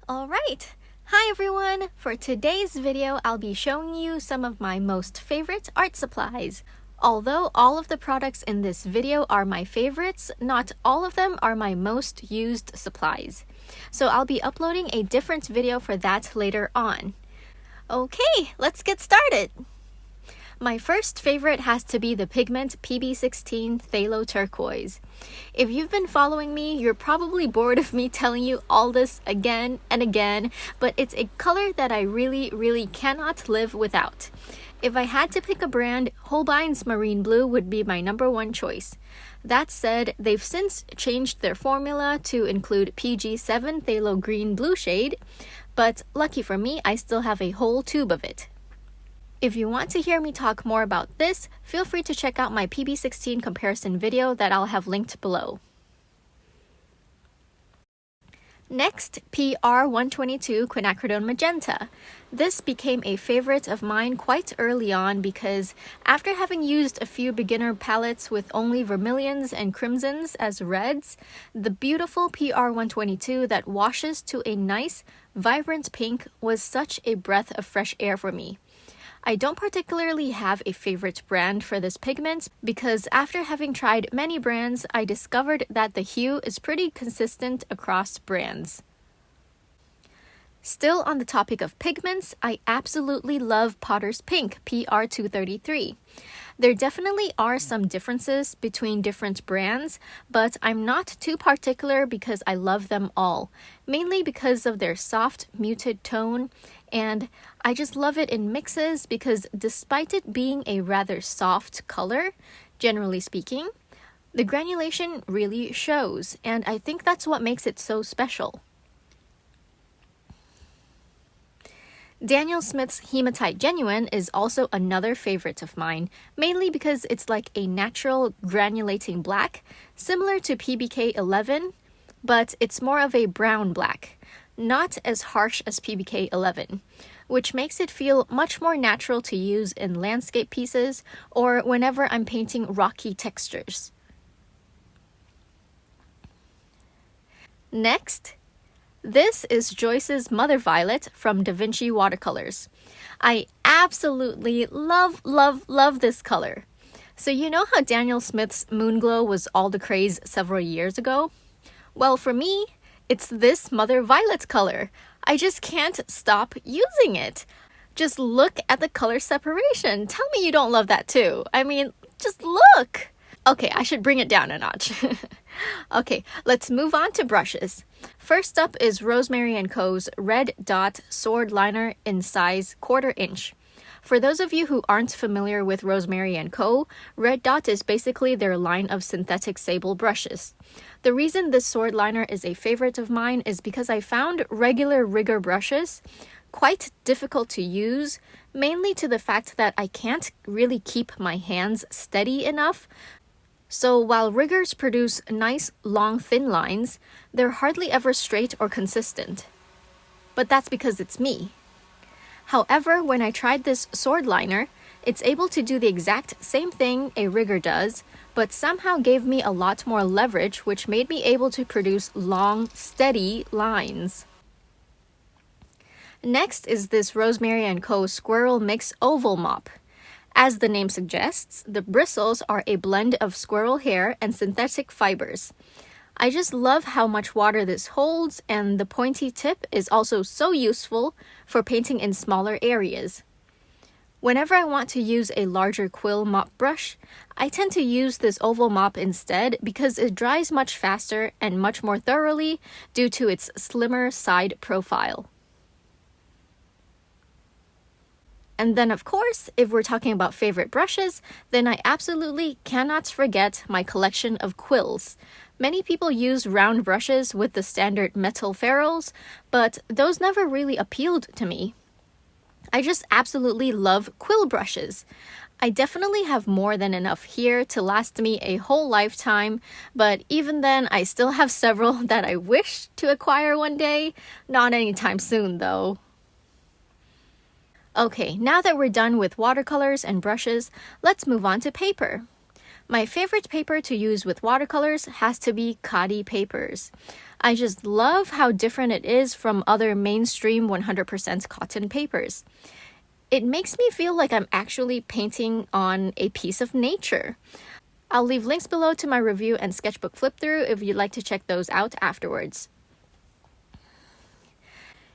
Alright, hi everyone! For today's video, I'll be showing you some of my most favorite art supplies. Although all of the products in this video are my favorites, not all of them are my most used supplies. So I'll be uploading a different video for that later on. Okay, let's get started! My first favorite has to be the pigment PB16 Phthalo Turquoise. If you've been following me, you're probably bored of me telling you all this again and again, but it's a color that I really cannot live without. If I had to pick a brand, Holbein's Marine Blue would be my #1 choice. That said, they've since changed their formula to include PG7 Phthalo Green Blue shade, but lucky for me, I still have a whole tube of it. If you want to hear me talk more about this, feel free to check out my PB16 comparison video that I'll have linked below. Next, PR122 Quinacridone Magenta. This became a favorite of mine quite early on because after having used a few beginner palettes with only vermilions and crimsons as reds, the beautiful PR122 that washes to a nice, vibrant pink was such a breath of fresh air for me. I don't particularly have a favorite brand for this pigment because after having tried many brands, I discovered that the hue is pretty consistent across brands. Still on the topic of pigments, I absolutely love Potter's Pink PR233. There definitely are some differences between different brands, but I'm not too particular because I love them all, mainly because of their soft, muted tone, and I just love it in mixes because despite it being a rather soft color, generally speaking, the granulation really shows, and I think that's what makes it so special. Daniel Smith's Hematite Genuine is also another favorite of mine, mainly because it's like a natural granulating black, similar to PBK 11, but it's more of a brown black, not as harsh as PBK 11, which makes it feel much more natural to use in landscape pieces or whenever I'm painting rocky textures. Next, this is Joyce's Mother Violet from Da Vinci Watercolors. I absolutely love this color. So you know how Daniel Smith's Moonglow was all the craze several years ago? Well, for me, it's this Mother Violet color. I just can't stop using it. Just look at the color separation. Tell me you don't love that too. I mean, just look! Okay, I should bring it down a notch. Okay, let's move on to brushes. First up is Rosemary & Co.'s Red Dot Sword Liner in size 1/4 inch. For those of you who aren't familiar with Rosemary & Co., Red Dot is basically their line of synthetic sable brushes. The reason this sword liner is a favorite of mine is because I found regular rigger brushes quite difficult to use, mainly to the fact that I can't really keep my hands steady enough. So while riggers produce nice, long, thin lines, they're hardly ever straight or consistent. But that's because it's me. However, when I tried this sword liner, it's able to do the exact same thing a rigger does, but somehow gave me a lot more leverage, which made me able to produce long, steady lines. Next is this Rosemary & Co. Squirrel Mix Oval Mop. As the name suggests, the bristles are a blend of squirrel hair and synthetic fibers. I just love how much water this holds, and the pointy tip is also so useful for painting in smaller areas. Whenever I want to use a larger quill mop brush, I tend to use this oval mop instead because it dries much faster and much more thoroughly due to its slimmer side profile. And then of course, if we're talking about favorite brushes, then I absolutely cannot forget my collection of quills. Many people use round brushes with the standard metal ferrules, but those never really appealed to me. I just absolutely love quill brushes. I definitely have more than enough here to last me a whole lifetime, but even then I still have several that I wish to acquire one day. Not anytime soon though. Okay, now that we're done with watercolors and brushes, let's move on to paper. My favorite paper to use with watercolors has to be khadi papers. I just love how different it is from other mainstream 100% cotton papers. It makes me feel like I'm actually painting on a piece of nature. I'll leave links below to my review and sketchbook flip through if you'd like to check those out afterwards.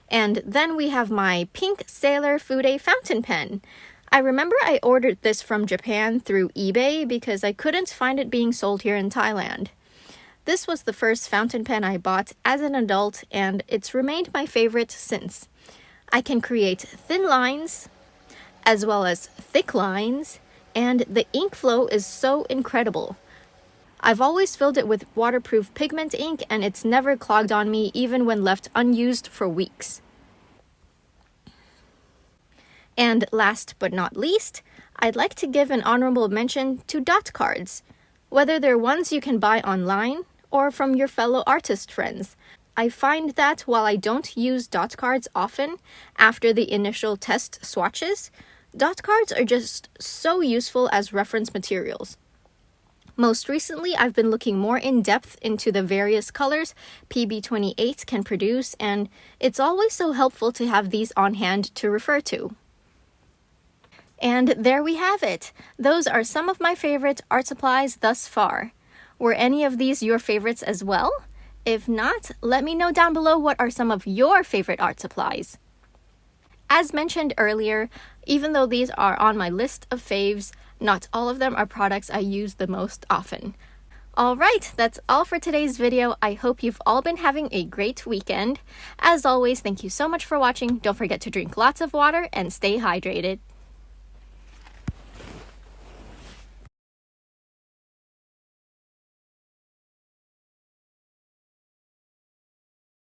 And then we have my pink Sailor Fude fountain pen. I remember I ordered this from Japan through eBay because I couldn't find it being sold here in Thailand. This was the first fountain pen I bought as an adult, and it's remained my favorite since. I can create thin lines as well as thick lines, and the ink flow is so incredible. I've always filled it with waterproof pigment ink, and it's never clogged on me even when left unused for weeks. And last but not least, I'd like to give an honorable mention to dot cards. Whether they're ones you can buy online or from your fellow artist friends. I find that while I don't use dot cards often after the initial test swatches, dot cards are just so useful as reference materials. Most recently, I've been looking more in depth into the various colors PB28 can produce, and it's always so helpful to have these on hand to refer to. And there we have it. Those are some of my favorite art supplies thus far. Were any of these your favorites as well? If not, let me know down below what are some of your favorite art supplies. As mentioned earlier, even though these are on my list of faves, not all of them are products I use the most often. Alright, that's all for today's video. I hope you've all been having a great weekend. As always, thank you so much for watching. Don't forget to drink lots of water and stay hydrated.